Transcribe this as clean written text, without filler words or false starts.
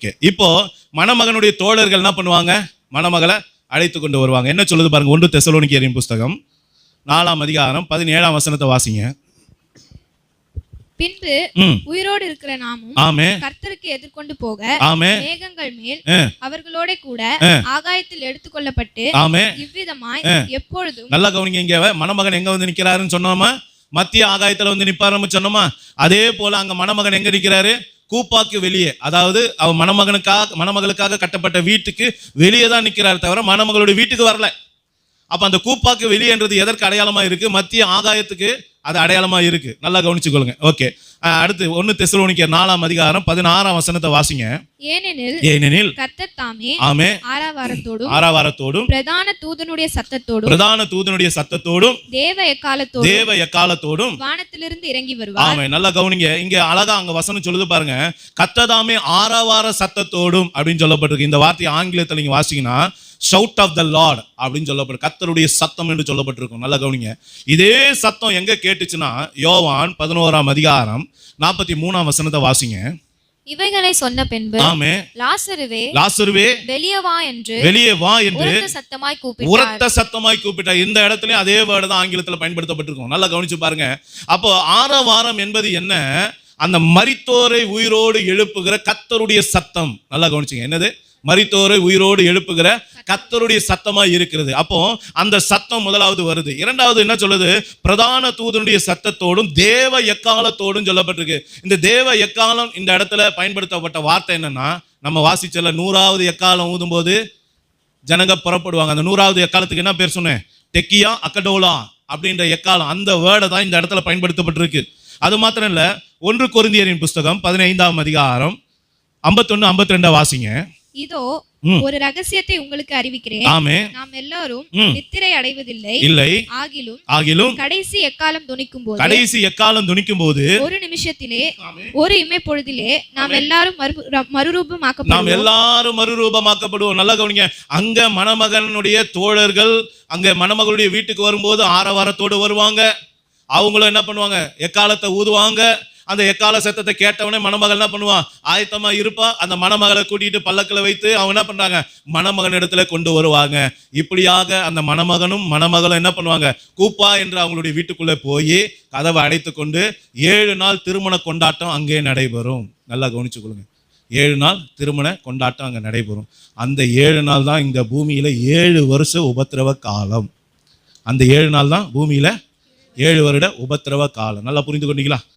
Okay, இப்போ மணமகனுடைய தோழர்கள் என்ன பண்ணுவாங்க? மணமகளை அழைத்து கொண்டு வருவாங்க. என்ன சொல்லுது பாருங்க, 1 தெசலோனிக்கேயரின் புஸ்தகம் 4ஆம் அதிகாரம் 17ஆம் வசனத்தை வாசிங்க. பின்பு உயிரோடு இருக்கிற நாமும் கர்த்தருக்கு எதிர்கொண்டு போக மேகங்கள் மேல் அவர்களோட கூட ஆகாயத்தில் எடுத்துக்கொள்ளப்பட்டு இவ்விதமாய் எப்பொழுதும். நல்லா கவனிங்க, இங்க மணமகன் எங்க வந்து நிக்கிறாருன்னு சொன்னோமா? மத்திய ஆகாயத்துல வந்து நிப்பாரு சொன்னோமா? அதே போல அங்க மணமகன் எங்க நிக்கிறாரு? கூப்பாக்கு வெளியே, அதாவது அவ மணமகளுக்காக கட்டப்பட்ட வீட்டுக்கு வெளியே தான் நிக்கிறாரு, தவிர மணமகளுடைய வீட்டுக்கு வரல. அப்ப அந்த கூப்பாக்கு வெளியேன்றது எதற்கு அடையாளமா இருக்கு? மத்திய ஆகாயத்துக்கு அது அடையாளமா இருக்கு. நல்லா கவனிச்சுக்கொள்ளுங்க. ஓகே, அடுத்து 1 தெசலோனிக்கேயர் 4ஆம் அதிகாரம் 16ஆம் வசனத்தை வாசிங்க. ஏனெனில் கர்த்தர் தாமே ஆரவாரத்தோடும் பிரதான தூதனுடைய சத்தத்தோடும் தேவ எக்காலத்தோடும் வானத்திலிருந்து இறங்கி வருவார். ஆமே, நல்லா கவனிங்க. இங்க அழகா அங்க வசனம் சொல்லுது பாருங்க, கர்த்தர் தாமே ஆரவார சத்தத்தோடும் அப்படின்னு சொல்லப்பட்டிருக்கு. இந்த வார்த்தை ஆங்கிலத்தில் நீங்க வாசிங்கன்னா ஷவுட் ஆஃப் த லார்ட் அப்படின்னு சொல்லப்படும், கர்த்தருடைய சத்தம் என்று சொல்லப்பட்டிருக்கும். நல்லா கவனிங்க. இதே சத்தம் எங்க கேட்டுச்சுன்னா யோவான் 11ஆம் அதிகாரம் 43ஆம் வசனத்தை வாசிங்க. இவைகளை சொன்ன பின்பு லாசருவே வெளியே வா என்று உரத்த சத்தமாய் கூப்பிட்டார். இந்த இடத்துல அதே வேர்டு தான் ஆங்கிலத்துல பயன்படுத்தப்பட்டிருக்கும். நல்லா கவனிச்சு பாருங்க. அப்போ ஆரவாரம் என்பது என்ன? அந்த மரித்தோரை உயிரோடு எழுப்புகிற கர்த்தருடைய சத்தம். நல்லா கவனிச்சுங்க, என்னது? மரித்தோரை உயிரோடு எழுப்புகிற கர்த்தருடைய சத்தமா இருக்கிறது. அப்போ அந்த சத்தம் முதலாவது வருது. இரண்டாவது என்ன சொல்லுது? பிரதான தூதனுடைய சத்தத்தோடும் தேவ எக்காலத்தோடும் சொல்லப்பட்டிருக்கு. இந்த தேவ எக்காலம் இந்த இடத்துல பயன்படுத்தப்பட்ட வார்த்தை என்னன்னா, நம்ம வாசிச்சல 100வது எக்காலம் ஊதும் போது ஜனங்க புறப்படுவாங்க. அந்த 100வது எக்காலத்துக்கு என்ன பேர் சொன்னேன்? டெக்கியா அக்கடோலா அப்படின்ற எக்காலம். அந்த வேர்டை தான் இந்த இடத்துல பயன்படுத்தப்பட்டிருக்கு. அது மாத்திரம் இல்ல, 1 கொரிந்தியரின் புஸ்தகம் 15ஆம் அதிகாரம் 51, 52 வாசிங்க. இதோ ஒரு ரகசியத்தை உங்களுக்கு அறிவிக்கிறேன். நாம் எல்லாரும் நித்திரை அடைவதில்லை, ஆகிலும் கடைசி எக்காலம் துணிக்கும் போது ஒரு நிமிஷத்திலே ஒரு இமைப்பொழுதிலே நாம் எல்லாரும் மறுரூபமாக்கப்படுவோம். நல்லா கவனிங்க. அங்க மணமகனுடைய தோழர்கள் அங்க மணமகளுடைய வீட்டுக்கு வரும்போது ஆரவாரத்தோடு வருவாங்க. அவங்களும் என்ன பண்ணுவாங்க? எக்காலத்தை ஊதுவாங்க. அந்த எக்கால சத்தத்தை கேட்டவனே மணமகள் என்ன பண்ணுவான்? ஆயத்தமா இருப்பா. அந்த மணமகளை கூட்டிட்டு பல்லக்கில் வைத்து அவங்க என்ன பண்றாங்க? மணமகன் இடத்துல கொண்டு வருவாங்க. இப்படியாக அந்த மணமகனும் மணமகளும் என்ன பண்ணுவாங்க? கூப்பா என்று அவங்களுடைய வீட்டுக்குள்ள போய் கதவை அடைத்து கொண்டு 7 நாள் திருமண கொண்டாட்டம் அங்கே நடைபெறும். நல்லா கவனிச்சுக்கொள்ளுங்க. 7 நாள் திருமண கொண்டாட்டம் அங்க நடைபெறும். அந்த 7 நாள் தான் இந்த பூமியில 7 வருஷ உபத்திரவ காலம். அந்த 7 நாள் தான் பூமியில 7 வருட உபத்திரவ காலம். நல்லா புரிந்து கொண்டீங்களா?